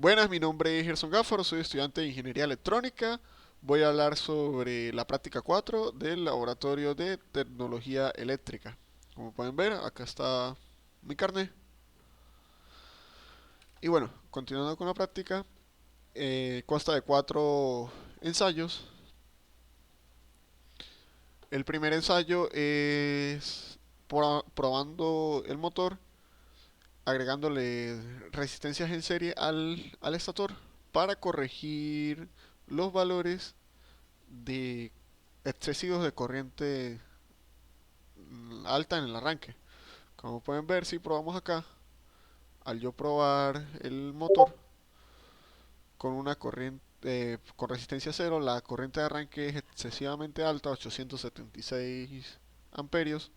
Buenas, mi nombre es Gerson Gáfaro, soy estudiante de Ingeniería Electrónica. Voy a hablar sobre la práctica 4 del Laboratorio de Tecnología Eléctrica. Como pueden ver, acá está mi carnet. Y bueno, continuando con la práctica, consta de 4 ensayos. El primer ensayo es probando el motor, agregándole resistencias en serie al estator para corregir los valores de excesivos de corriente alta en el arranque. Como pueden ver, si probamos acá, al yo probar el motor con una corriente con resistencia cero, la corriente de arranque es excesivamente alta, 876 amperios.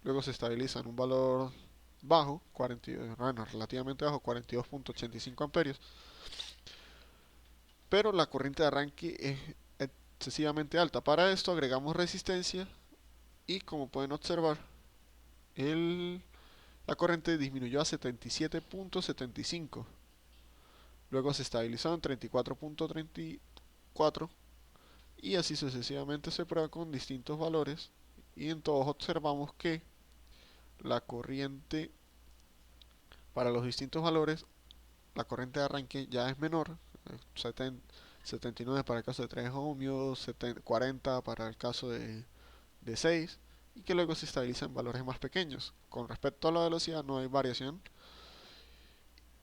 Luego se estabiliza en un valor bajo, 40, bueno, relativamente bajo, 42.85 amperios. Pero la corriente de arranque es excesivamente alta. Para esto agregamos resistencia y, como pueden observar, el la corriente disminuyó a 77.75. Luego se estabilizó en 34.34 y así sucesivamente se prueba con distintos valores y en todos observamos que la corriente para los distintos valores, la corriente de arranque ya es menor, 79 para el caso de 3 ohmios, 40 para el caso de 6 y que luego se estabiliza en valores más pequeños. Con respecto a la velocidad no hay variación.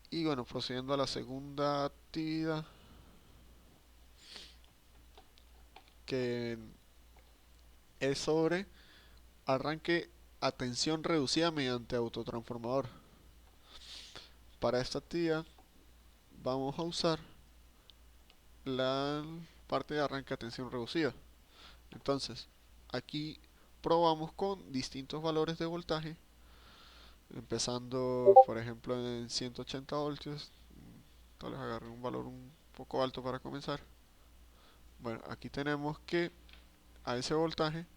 Y bueno, procediendo a la segunda actividad, que es sobre arranque a tensión reducida mediante autotransformador. Para esta actividad vamos a usar la parte de arranque a tensión reducida. Entonces, aquí probamos con distintos valores de voltaje, empezando por ejemplo en 180 voltios. Tal vez agarré un valor un poco alto para comenzar. Bueno, aquí tenemos que a ese voltaje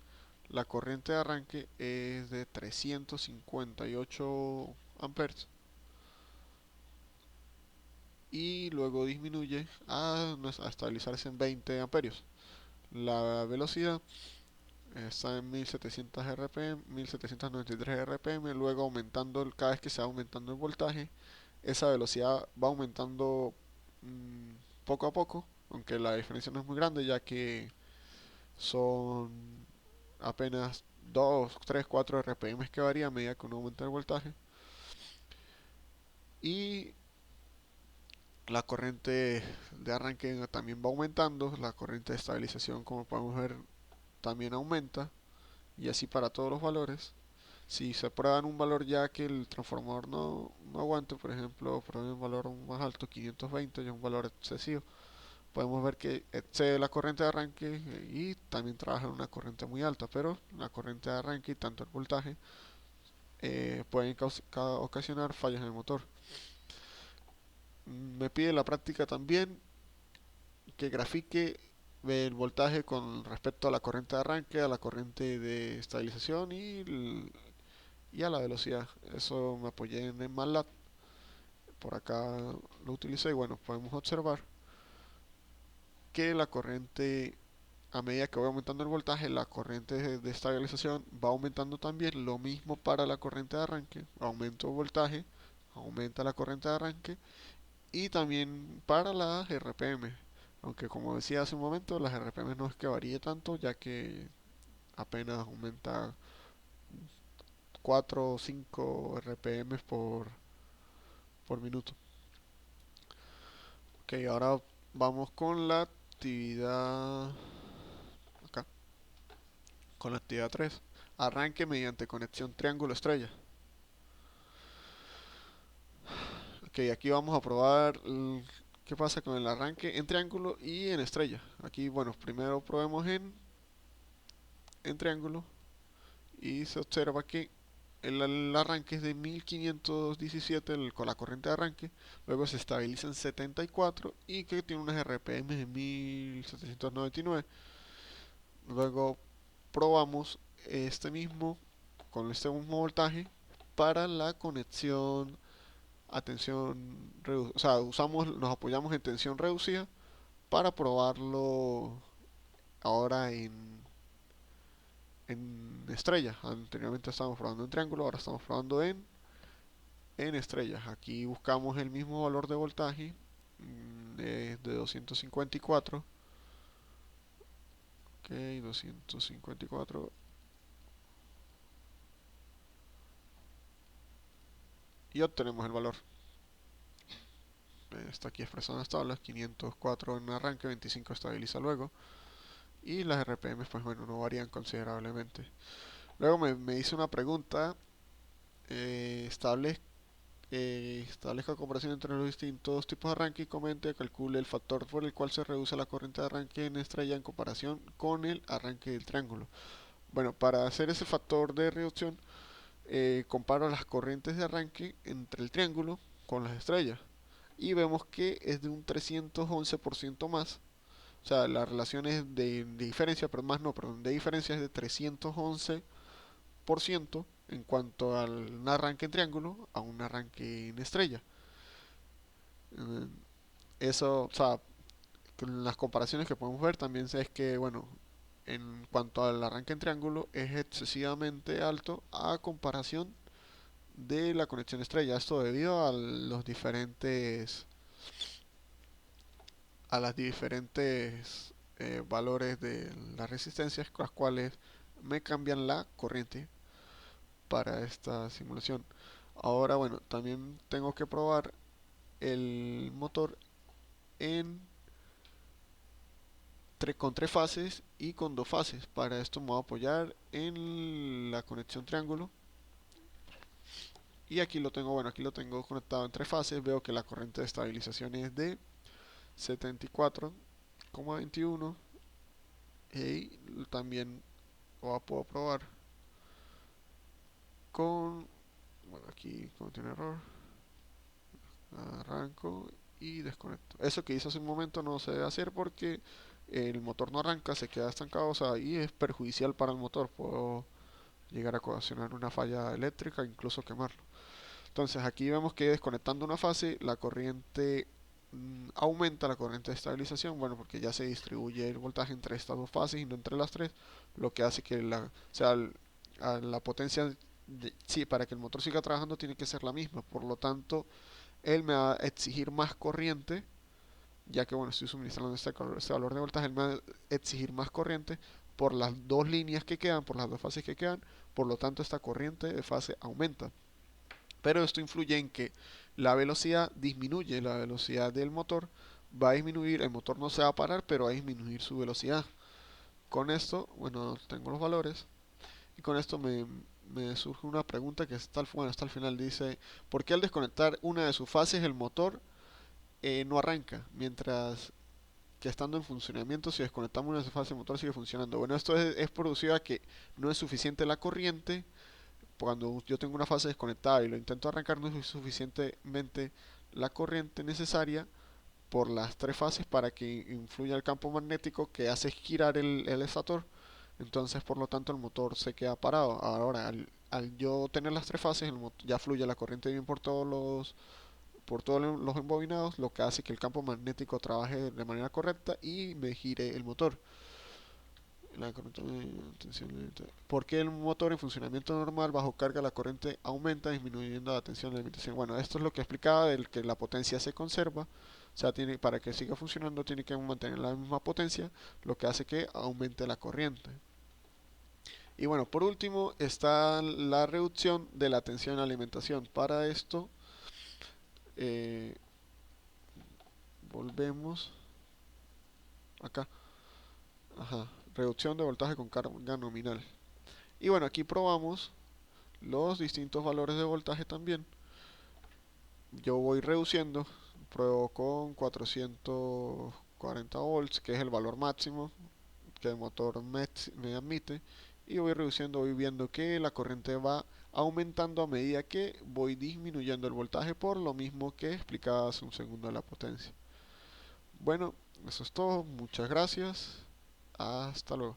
la corriente de arranque es de 358 amperes y luego disminuye a estabilizarse en 20 amperios. La velocidad está en 1700 RPM, 1793 RPM, luego aumentando, cada vez que se va aumentando el voltaje, esa velocidad va aumentando mmm, poco a poco, aunque la diferencia no es muy grande ya que son apenas 2 3 4 RPM que varía a medida que uno aumenta el voltaje. Y la corriente de arranque también va aumentando, la corriente de estabilización, como podemos ver, también aumenta, y así para todos los valores. Si se prueba en un valor ya que el transformador no aguante, por ejemplo, prueba un valor más alto, 520, ya un valor excesivo, podemos ver que excede la corriente de arranque y también trabaja en una corriente muy alta, pero la corriente de arranque y tanto el voltaje pueden ocasionar fallas en el motor. Me pide la práctica también que grafique el voltaje con respecto a la corriente de arranque, a la corriente de estabilización y a la velocidad. Eso me apoyé en MATLAB. Por acá lo utilicé y bueno, podemos observar que la corriente, a medida que va aumentando el voltaje, la corriente de estabilización va aumentando también. Lo mismo para la corriente de arranque. Aumento el voltaje, aumenta la corriente de arranque. Y también para las RPM. Aunque como decía hace un momento, las RPM no es que varíe tanto, ya que apenas aumenta 4 o 5 RPM por minuto. Ok, ahora vamos con la actividad acá, con la actividad 3. Arranque mediante conexión triángulo estrella. Ok, aquí vamos a probar qué pasa con el arranque en triángulo y en estrella. Aquí, bueno, primero probemos en triángulo y se observa que el arranque es de 1517 con la corriente de arranque, luego se estabiliza en 74 y que tiene unas RPM de 1799. Luego probamos este mismo con este mismo voltaje para la conexión a tensión reducida. O sea, nos apoyamos en tensión reducida para probarlo ahora en estrellas. Anteriormente estábamos probando en triángulo, ahora estamos probando en estrellas. Aquí buscamos el mismo valor de voltaje de 254. Ok, 254. Y obtenemos el valor. Está aquí expresado en las tablas. 504 en arranque, 25 estabiliza luego. Y las RPM, pues bueno, no varían considerablemente. Luego me hizo una pregunta. Establezca comparación entre los distintos tipos de arranque y comente, calcule el factor por el cual se reduce la corriente de arranque en estrella en comparación con el arranque del triángulo. Bueno, para hacer ese factor de reducción, comparo las corrientes de arranque entre el triángulo con las estrellas y vemos que es de un 311% más. O sea, la relación es de diferencia, pero más no, perdón, de diferencia es de 311% en cuanto a un arranque en triángulo a un arranque en estrella. Eh, Eso, o sea, con las comparaciones que podemos ver también es que, bueno, en cuanto al arranque en triángulo es excesivamente alto a comparación de la conexión estrella. Esto debido a las diferentes valores de las resistencias con las cuales me cambian la corriente para esta simulación. Ahora, bueno, también tengo que probar el motor en con tres fases y con dos fases. Para esto me voy a apoyar en la conexión triángulo. Y aquí lo tengo, bueno, aquí lo tengo conectado en tres fases. Veo que la corriente de estabilización es de 74,21. Y también puedo probar con, bueno, aquí como tiene error, arranco y desconecto. Eso que hice hace un momento no se debe hacer porque el motor no arranca, se queda estancado, o sea, y es perjudicial para el motor. Puedo llegar a ocasionar una falla eléctrica, incluso quemarlo. Entonces aquí vemos que desconectando una fase, la corriente aumenta la corriente de estabilización, bueno, porque ya se distribuye el voltaje entre estas dos fases y no entre las tres, lo que hace que o sea, la potencia, sí, para que el motor siga trabajando tiene que ser la misma, por lo tanto, él me va a exigir más corriente, ya que, bueno, estoy suministrando este valor de voltaje, él me va a exigir más corriente por las dos líneas que quedan, por las dos fases que quedan, por lo tanto, esta corriente de fase aumenta. Pero esto influye en que la velocidad disminuye, la velocidad del motor va a disminuir, el motor no se va a parar, pero va a disminuir su velocidad. Con esto, bueno, tengo los valores y con esto me surge una pregunta que está bueno, hasta el final. Dice, ¿por qué al desconectar una de sus fases el motor no arranca? Mientras que estando en funcionamiento, si desconectamos una de sus fases, el motor sigue funcionando. Bueno, esto es producido a que no es suficiente la corriente cuando yo tengo una fase desconectada y lo intento arrancar, no es suficientemente la corriente necesaria por las tres fases para que influya el campo magnético que hace girar el estator. Entonces, por lo tanto, el motor se queda parado. Ahora, al yo tener las tres fases, ya fluye la corriente bien por todos los embobinados, lo que hace que el campo magnético trabaje de manera correcta y me gire el motor. ¿Por qué el motor en funcionamiento normal bajo carga la corriente aumenta disminuyendo la tensión de limitación? Bueno, esto es lo que explicaba del que la potencia se conserva. O sea, para que siga funcionando tiene que mantener la misma potencia, lo que hace que aumente la corriente. Y bueno, por último está la reducción de la tensión de alimentación. Para esto, eh, volvemos acá. Ajá, reducción de voltaje con carga nominal. Y bueno, aquí probamos los distintos valores de voltaje también. Yo voy reduciendo, pruebo con 440 volts, que es el valor máximo que el motor me admite, y voy reduciendo, voy viendo que la corriente va aumentando a medida que voy disminuyendo el voltaje, por lo mismo que explicaba hace un segundo de la potencia. Bueno, eso es todo, muchas gracias, hasta luego.